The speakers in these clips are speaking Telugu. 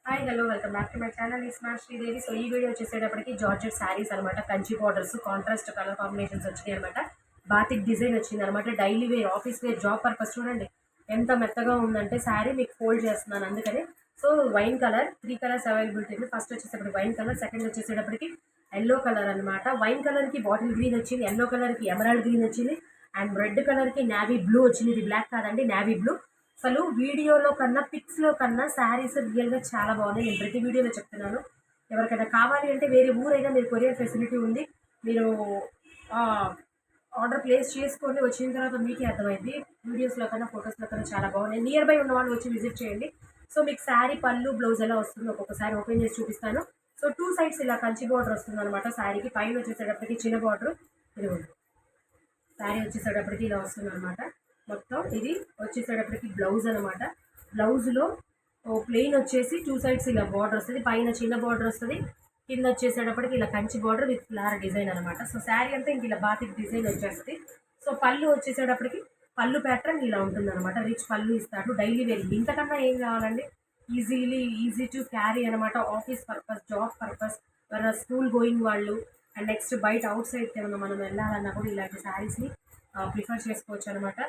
Hi hello welcome back to my channel ఈ స్మార్ట్ శ్రీదేవి. సో ఈ వీడియో వచ్చేసేటప్పటికి జార్జెట్ శారీస్ అనమాట. Kanchi borders contrast colour combinations వచ్చినాయి అనమాట. బాతిక్ డిజైన్ వచ్చింది అనమాట. Daily wear, office wear, job purpose చూడండి ఎంత మెత్తగా ఉందంటే శారీ. మీకు ఫోల్డ్ చేస్తున్నాను అందుకని. So wine colour, 3 colours availability ఉంది. ఫస్ట్ వచ్చేసేటప్పటికి వైన్ కలర్, సెకండ్ వచ్చేసేటప్పటికి ఎల్లో కలర్ అనమాట. వైన్ కలర్కి బాటిల్ గ్రీన్ వచ్చింది, ఎల్లో కలర్కి ఎమరాల్డ్ గ్రీన్ వచ్చింది, అండ్ రెడ్ కలర్కి నావీ బ్లూ వచ్చింది. ఇది బ్లాక్ కాదండి, నావీ బ్లూ. అసలు వీడియోలో కన్నా పిక్స్లో కన్నా శారీస్ రియల్గా చాలా బాగున్నాయి. నేను ప్రతి వీడియోలో చెప్తున్నాను. ఎవరికైనా కావాలి అంటే వేరే ఊరైనా మీరు కొరియర్ ఫెసిలిటీ ఉంది. మీరు ఆర్డర్ ప్లేస్ చేసుకోండి. వచ్చిన తర్వాత మీకే అర్థమైంది. వీడియోస్లో కన్నా ఫొటోస్లో కన్నా చాలా బాగున్నాయి. నియర్ బై ఉన్న వాళ్ళు వచ్చి విజిట్ చేయండి. సో మీకు శారీ పళ్ళు బ్లౌజ్ ఎలా వస్తుందో ఒక్కొక్కసారి ఓపెన్ చేసి చూపిస్తాను. సో 2 సైడ్స్ ఇలా కంచి బార్డర్ వస్తుంది అనమాట. శారీకి పైన వచ్చేసేటప్పటికి చిన్న బార్డర్, ఇది శారీ వచ్చేసేటప్పటికి ఇలా వస్తుంది అనమాట. మొత్తం ఇది వచ్చేసేటప్పటికి బ్లౌజ్ అనమాట. బ్లౌజ్లో ప్లెయిన్ వచ్చేసి 2 సైడ్స్ ఇలా బార్డర్ వస్తుంది. పైన చిన్న బార్డర్ వస్తుంది, కింద వచ్చేసేటప్పటికి ఇలా Kanchi border with flower design అనమాట. సో శారీ అంతా ఇంక ఇలా బాతిక్ డిజైన్ వచ్చేస్తుంది. సో పళ్ళు వచ్చేసేటప్పటికి పళ్ళు ప్యాటర్న్ ఇలా ఉంటుంది అనమాట. రిచ్ పళ్ళు ఇస్తాడు. డైలీ వేర్ ఇంతకన్నా ఏం కావాలండి. ఈజీ టు క్యారీ అనమాట. Office purpose, job purpose, school going వాళ్ళు, అండ్ నెక్స్ట్ బయట అవుట్ సైడ్కి ఏమన్నా మనం వెళ్ళాలన్నా కూడా ఇలాంటి శారీస్ని ప్రిఫర్ చేసుకోవచ్చు అనమాట.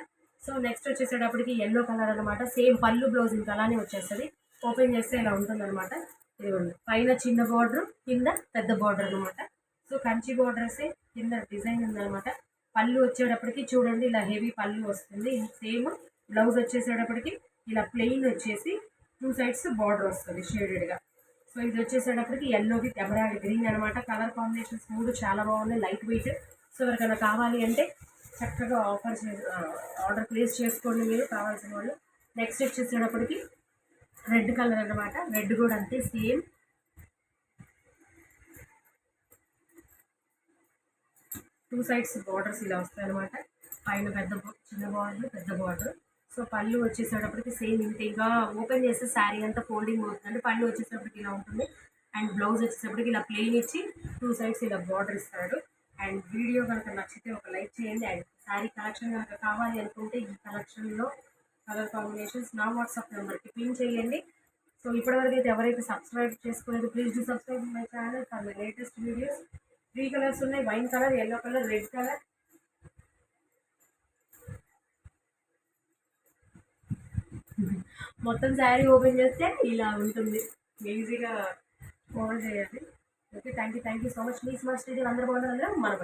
సో నెక్స్ట్ వచ్చేసేటప్పటికి ఎల్లో కలర్ అనమాట. సేమ్ పళ్ళు బ్లౌజ్ ఇంకా అలానే వచ్చేస్తుంది. ఓపెన్ చేస్తే ఇలా ఉంటుంది అనమాట. ఇదిగోండి, పైన చిన్న బార్డర్, కింద పెద్ద బార్డర్ అనమాట. సో కంచి బార్డర్సే, కింద డిజైన్ ఉందనమాట. పళ్ళు వచ్చేటప్పటికి చూడండి ఇలా హెవీ పళ్ళు వస్తుంది. సేమ్ బ్లౌజ్ వచ్చేసేటప్పటికి ఇలా ప్లెయిన్ వచ్చేసి 2 సైడ్స్ బార్డర్ వస్తుంది షేడెడ్గా. సో ఇది వచ్చేసేటప్పటికి ఎల్లో విత్ ఎమరాల్డ్ గ్రీన్ అనమాట. కలర్ కాంబినేషన్స్ 3 చాలా బాగున్నాయి, లైట్ వెయిట్. సో ఎవరికైనా కావాలి అంటే చక్కగా ఆర్డర్ ప్లేస్ చేసుకోండి మీరు కావాల్సిన వాళ్ళు. నెక్స్ట్ వచ్చేసేటప్పటికి రెడ్ కలర్ అనమాట. రెడ్ కూడా అంతే సేమ్. టూ సైడ్స్ బార్డర్స్ ఇలా వస్తాయి అనమాట. పైన చిన్న బార్డర్, పెద్ద బార్డర్. సో పళ్ళు వచ్చేసేటప్పటికి సేమ్ ఇంత ఇంకా ఓపెన్ చేస్తే శారీ అంతా ఫోల్డింగ్ అవుతుందండి. పళ్ళు వచ్చేసేటప్పటికి ఇలా ఉంటుంది. అండ్ బ్లౌజ్ వచ్చేటప్పటికి ఇలా ప్లెయిన్ ఇచ్చి 2 సైడ్స్ ఇలా బార్డర్ ఇస్తాడు. అండ్ వీడియో కనుక నచ్చితే ఒక లైక్ చేయండి. అండ్ శారీ కలెక్షన్ కనుక కావాలి అనుకుంటే ఈ కలెక్షన్లో కలర్ కాంబినేషన్స్ నా వాట్సాప్ నెంబర్కి పిన్ చేయండి. సో ఇప్పటివరకు అయితే ఎవరైతే సబ్స్క్రైబ్ చేసుకోలేదు please do subscribe my channel for my latest videos. 3 colours ఉన్నాయి, wine colour, yellow colour, red colour. మొత్తం శారీ ఓపెన్ చేస్తే ఇలా ఉంటుంది. ఈజీగా ఫోల్డ్ చేయాలి. Okay, thank you so much. Please must ఇది అందరూ బాగుంటుంది, అందరూ మన